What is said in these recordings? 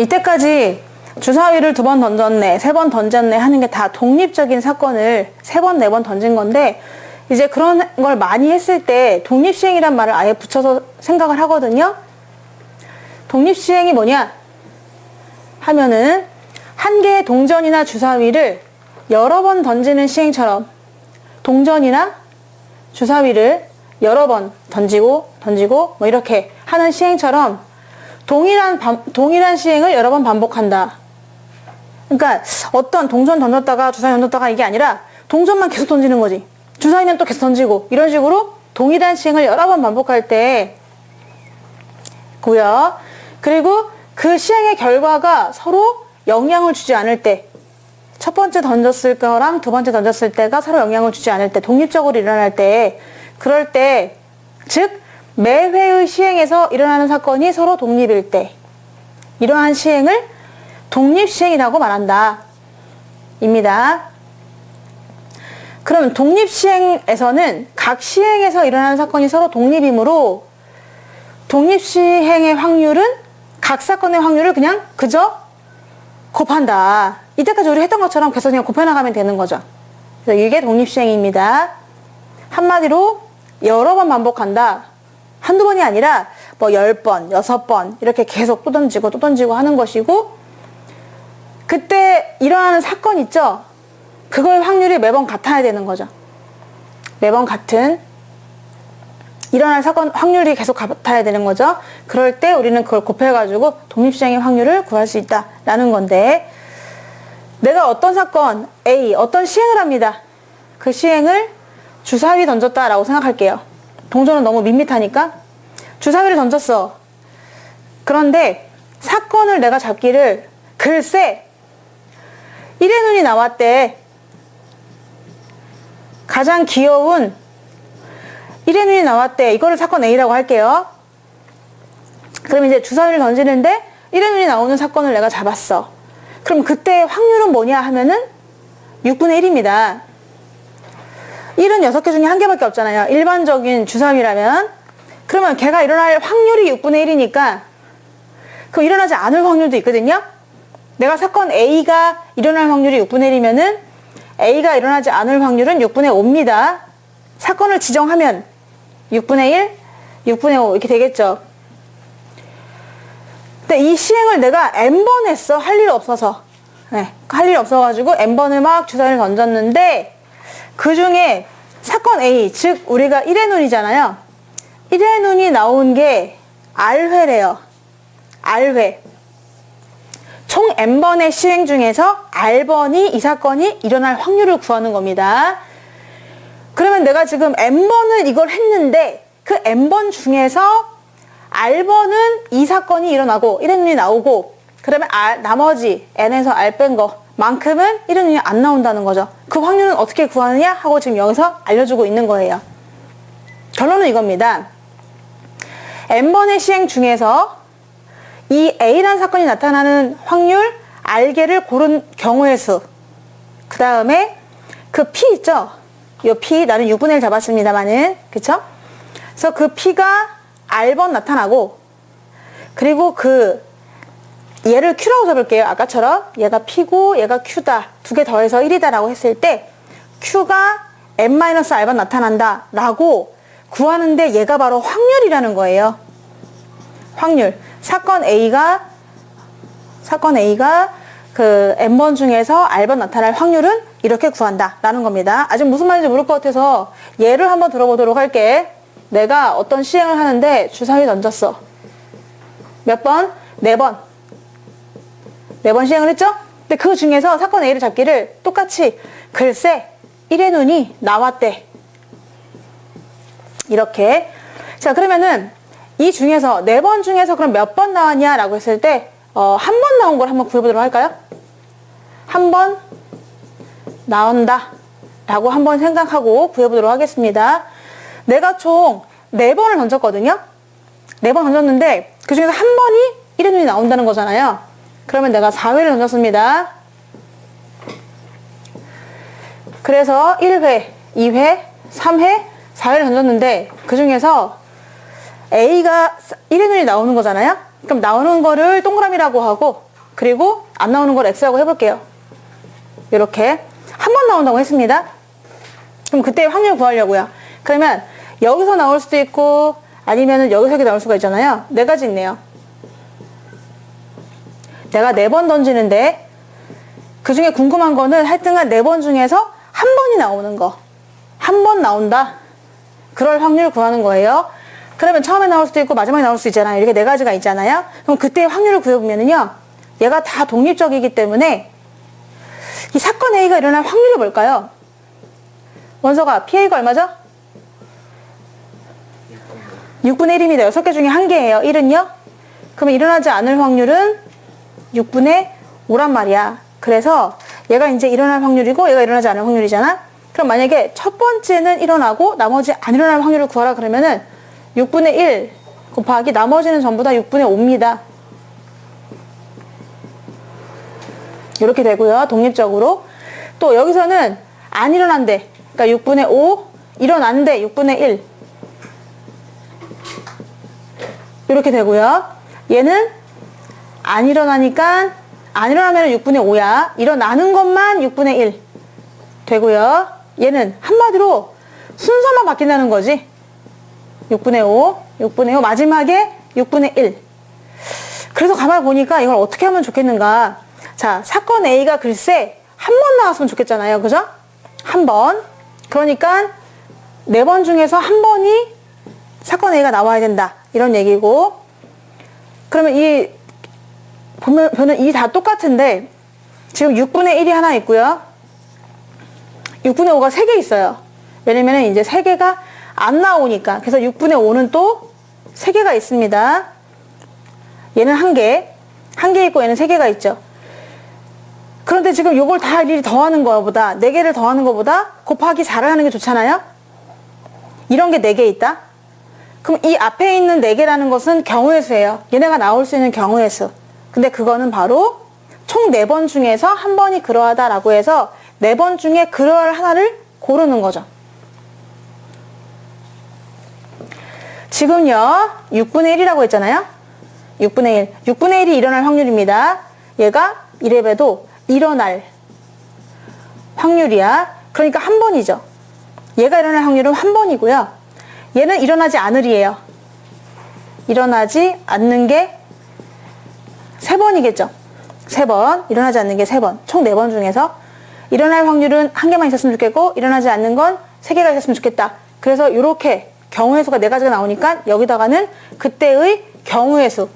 이때까지 주사위를 2번 던졌네, 3번 던졌네 하는 게 다 독립적인 사건을 3번, 4번 던진 건데, 이제 그런 걸 많이 했을 때 독립시행이란 말을 아예 붙여서 생각을 하거든요. 독립시행이 뭐냐 하면은 한 개의 동전이나 주사위를 여러 번 던지는 시행처럼 동전이나 주사위를 여러 번 던지고 뭐 이렇게 하는 시행처럼 동일한 시행을 여러 번 반복한다. 그러니까 어떤 동전 던졌다가 주사위 던졌다가 이게 아니라 동전만 계속 던지는 거지. 주사위는 또 계속 던지고 이런 식으로 동일한 시행을 여러 번 반복할 때 고요. 그리고 그 시행의 결과가 서로 영향을 주지 않을 때, 첫 번째 던졌을 거랑 두 번째 던졌을 때가 서로 영향을 주지 않을 때, 독립적으로 일어날 때, 그럴 때, 즉 매 회의 시행에서 일어나는 사건이 서로 독립일 때, 이러한 시행을 독립시행이라고 말한다 입니다. 그럼 독립시행에서는 각 시행에서 일어나는 사건이 서로 독립이므로 독립시행의 확률은 각 사건의 확률을 그냥 그저 곱한다. 이때까지 우리 했던 것처럼 계속 그냥 곱해나가면 되는 거죠. 그래서 이게 독립시행입니다. 한마디로 여러 번 반복한다. 한두 번이 아니라 뭐 10번, 6번 이렇게 계속 또 던지고 하는 것이고, 그때 일어나는 사건 있죠? 그걸 확률이 매번 같아야 되는 거죠. 매번 같은 일어날 사건 확률이 계속 같아야 되는 거죠. 그럴 때 우리는 그걸 곱해가지고 독립시행의 확률을 구할 수 있다라는 건데, 내가 어떤 사건 A, 어떤 시행을 합니다. 그 시행을 주사위 던졌다라고 생각할게요. 동전은 너무 밋밋하니까 주사위를 던졌어. 그런데 사건을 내가 잡기를 글쎄 1의 눈이 나왔대. 가장 귀여운 1의 눈이 나왔대. 이거를 사건 A라고 할게요. 그럼 이제 주사위를 던지는데 1의 눈이 나오는 사건을 내가 잡았어. 그럼 그때 확률은 뭐냐 하면은 6분의 1입니다. 1은 6개 중에 1개밖에 없잖아요. 일반적인 주사위라면. 그러면 걔가 일어날 확률이 6분의 1이니까 그럼 일어나지 않을 확률도 있거든요. 내가 사건 A가 일어날 확률이 6분의 1이면은 A가 일어나지 않을 확률은 6분의 5입니다. 사건을 지정하면 6분의 1, 6분의 5 이렇게 되겠죠. 근데 이 시행을 내가 N번 했어. 할 일 없어서. 네, 할 일 없어가지고 N번을 막 주사위를 던졌는데 그 중에 사건 A, 즉 우리가 1의 눈이잖아요. 1의 눈이 나온 게 R회래요. R회. 총 N번의 시행 중에서 R번이 이 사건이 일어날 확률을 구하는 겁니다. 그러면 내가 지금 N번을 이걸 했는데 그 N번 중에서 R번은 이 사건이 일어나고 1의 눈이 나오고, 그러면 나머지 N에서 R 뺀 거만큼은 1의 눈이 안 나온다는 거죠. 그 확률은 어떻게 구하느냐 하고 지금 여기서 알려주고 있는 거예요. 결론은 이겁니다. N번의 시행 중에서 이 A라는 사건이 나타나는 확률 R개를 고른 경우의 수, 그 다음에 그 P 있죠? 이 P, 나는 6분의 1 잡았습니다만은, 그쵸? 그래서 그 P가 R번 나타나고, 그리고 얘를 Q라고 잡을게요. 아까처럼 얘가 P고 얘가 Q다. 두 개 더해서 1이다 라고 했을 때 Q가 N-R번 나타난다 라고 구하는데 얘가 바로 확률이라는 거예요. 확률. 사건 A가 그 N번 중에서 R번 나타날 확률은 이렇게 구한다 라는 겁니다. 아직 무슨 말인지 모를 것 같아서 예를 한번 들어보도록 할게. 내가 어떤 시행을 하는데 주사위 던졌어. 몇 번? 4번. 4번 시행을 했죠? 근데 그 중에서 사건 A를 잡기를 똑같이 글쎄 1의 눈이 나왔대. 이렇게. 자, 그러면은 이 중에서 4번 중에서 그럼 몇 번 나왔냐 라고 했을 때 한 번 나온 걸 한번 구해보도록 할까요? 한 번 나온다 라고 한번 생각하고 구해보도록 하겠습니다. 내가 총 4번을 던졌거든요. 4번 던졌는데 그 중에서 한 번이 1의 눈이 나온다는 거잖아요. 그러면 내가 4회를 던졌습니다. 그래서 1회, 2회, 3회, 4회를 던졌는데 그 중에서 A가 1의 눈이 나오는 거잖아요. 그럼 나오는 거를 동그라미라고 하고 그리고 안 나오는 걸 X라고 해볼게요. 이렇게 한 번 나온다고 했습니다. 그럼 그때 확률 구하려고요. 그러면 여기서 나올 수도 있고 아니면 여기서 이렇게 나올 수가 있잖아요. 네 가지 있네요. 내가 4번 던지는데 그 중에 궁금한 거는 하여튼간 4번 중에서 한 번이 나오는 거. 한 번 나온다. 그럴 확률 구하는 거예요. 그러면 처음에 나올 수도 있고 마지막에 나올 수 있잖아요. 이렇게 4가지가 있잖아요. 그럼 그때 확률을 구해보면은요. 얘가 다 독립적이기 때문에 이 사건 A가 일어날 확률이 뭘까요? 원서가 PA가 얼마죠? 6분의 1입니다. 6개 중에 1개예요. 1은요? 그러면 일어나지 않을 확률은 6분의 5란 말이야. 그래서 얘가 이제 일어날 확률이고 얘가 일어나지 않을 확률이잖아. 그럼 만약에 첫 번째는 일어나고 나머지 안 일어날 확률을 구하라 그러면은 6분의 1 곱하기 나머지는 전부 다 6분의 5입니다. 이렇게 되고요. 독립적으로. 또 여기서는 안 일어난대. 그러니까 6분의 5 일어났는데 6분의 1 이렇게 되고요. 얘는 안 일어나니까 안 일어나면 6분의 5야. 일어나는 것만 6분의 1 되고요. 얘는 한마디로 순서만 바뀐다는 거지. 6분의 5, 6분의 5, 마지막에 6분의 1. 그래서 가만히 보니까 이걸 어떻게 하면 좋겠는가. 자, 사건 A가 글쎄 한 번 나왔으면 좋겠잖아요. 그죠? 한 번. 그러니까 4번 중에서 한 번이 사건 A가 나와야 된다. 이런 얘기고. 그러면 이 보면 이 다 똑같은데 지금 6분의 1이 하나 있고요. 6분의 5가 3개 있어요. 왜냐면 이제 3개가 안 나오니까. 그래서 6분의 5는 또 3개가 있습니다. 얘는 1개. 1개 있고 얘는 3개가 있죠. 그런데 지금 요걸 다 일일이 더하는 거보다 4개를 더하는 거보다 곱하기 4를 하는 게 좋잖아요. 이런 게 4개 있다. 그럼 이 앞에 있는 4개라는 것은 경우의 수예요. 얘네가 나올 수 있는 경우의 수. 근데 그거는 바로 총 4번 중에서 한 번이 그러하다라고 해서 4번 중에 그럴 하나를 고르는 거죠. 지금요 6분의 1이라고 했잖아요. 6분의 1. 6분의 1이 일어날 확률입니다. 얘가 이래봬도 일어날 확률이야. 그러니까 한 번이죠. 얘가 일어날 확률은 한 번이고요. 얘는 일어나지 않으리에요. 일어나지 않는 게 3번이겠죠. 3번. 일어나지 않는 게 3번. 총 4번 중에서 일어날 확률은 1개만 있었으면 좋겠고 일어나지 않는 건 3개가 있었으면 좋겠다. 그래서 이렇게 경우의 수가 4가지가 나오니까 여기다가는 그때의 경우의 수.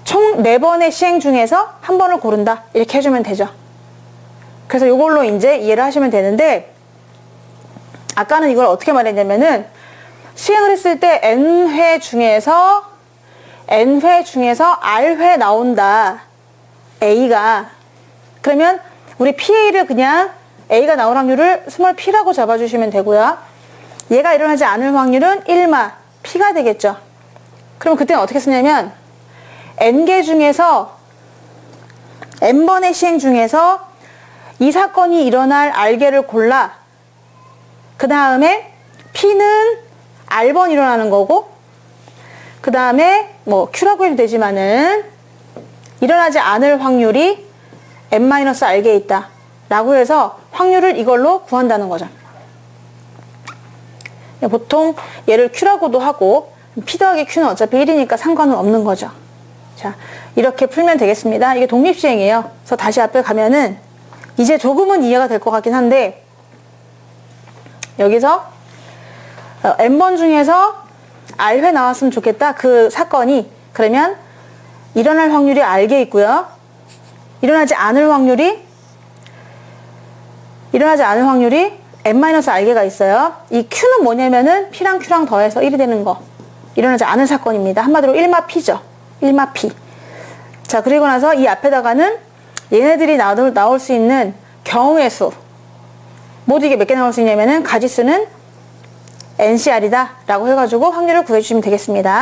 총 4번의 시행 중에서 한 번을 고른다. 이렇게 해주면 되죠. 그래서 이걸로 이제 이해를 하시면 되는데 아까는 이걸 어떻게 말했냐면은 시행을 했을 때 N회 중에서 R회 나온다. A가. 그러면 우리 PA를 그냥 A가 나올 확률을 스몰 p라고 잡아주시면 되고요. 얘가 일어나지 않을 확률은 1마 P가 되겠죠. 그럼 그때는 어떻게 쓰냐면 N개 중에서 N번의 시행 중에서 이 사건이 일어날 R개를 골라. 그 다음에 P는 R번 일어나는 거고 그 다음에 뭐 Q라고 해도 되지만은 일어나지 않을 확률이 N-R개에 있다 라고 해서 확률을 이걸로 구한다는 거죠. 보통 얘를 Q라고도 하고 P 더하기 Q는 어차피 1이니까 상관은 없는 거죠. 자, 이렇게 풀면 되겠습니다. 이게 독립시행이에요. 그래서 다시 앞에 가면은 이제 조금은 이해가 될 것 같긴 한데 여기서 N번 중에서 R회 나왔으면 좋겠다. 그 사건이 그러면 일어날 확률이 R개 있고요. 일어나지 않을 확률이 N-R개가 있어요. 이 Q는 뭐냐면은 P랑 Q랑 더해서 1이 되는 거. 일어나지 않은 사건입니다. 한마디로 1마 P죠. 1마 P. 자, 그리고 나서 이 앞에다가는 얘네들이 나올 수 있는 경우의 수. 모두 이게 몇 개 나올 수 있냐면은 가지수는 NCR이다 라고 해가지고 확률을 구해주시면 되겠습니다.